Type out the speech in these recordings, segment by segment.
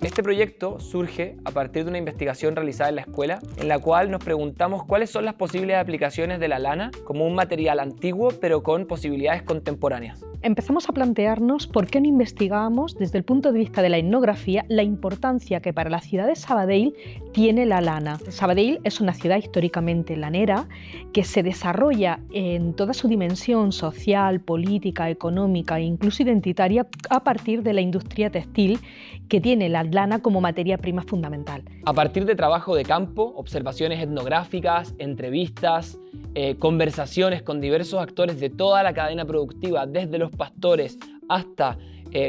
Este proyecto surge a partir de una investigación realizada en la escuela, en la cual nos preguntamos cuáles son las posibles aplicaciones de la lana como un material antiguo pero con posibilidades contemporáneas. Empezamos a plantearnos por qué no investigamos desde el punto de vista de la etnografía la importancia que para la ciudad de Sabadell tiene la lana. Sabadell es una ciudad históricamente lanera que se desarrolla en toda su dimensión social, política, económica e incluso identitaria a partir de la industria textil que tiene la lana como materia prima fundamental. A partir de trabajo de campo, observaciones etnográficas, entrevistas, conversaciones con diversos actores de toda la cadena productiva, desde los pastores hasta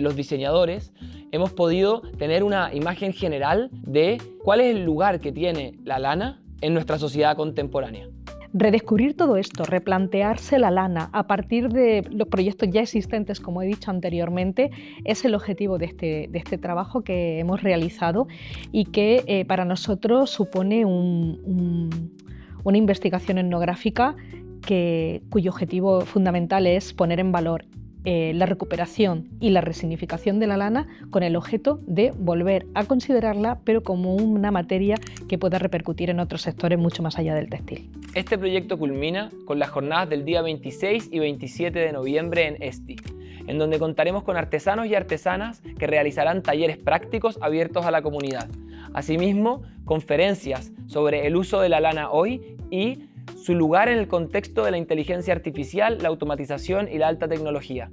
los diseñadores, hemos podido tener una imagen general de cuál es el lugar que tiene la lana en nuestra sociedad contemporánea. Redescubrir todo esto, replantearse la lana a partir de los proyectos ya existentes, como he dicho anteriormente, es el objetivo de este trabajo que hemos realizado y que para nosotros supone una investigación etnográfica cuyo objetivo fundamental es poner en valor la recuperación y la resignificación de la lana con el objeto de volver a considerarla, pero como una materia que pueda repercutir en otros sectores mucho más allá del textil. Este proyecto culmina con las jornadas del día 26 y 27 de noviembre en Esti, en donde contaremos con artesanos y artesanas que realizarán talleres prácticos abiertos a la comunidad. Asimismo, conferencias sobre el uso de la lana hoy y su lugar en el contexto de la inteligencia artificial, la automatización y la alta tecnología.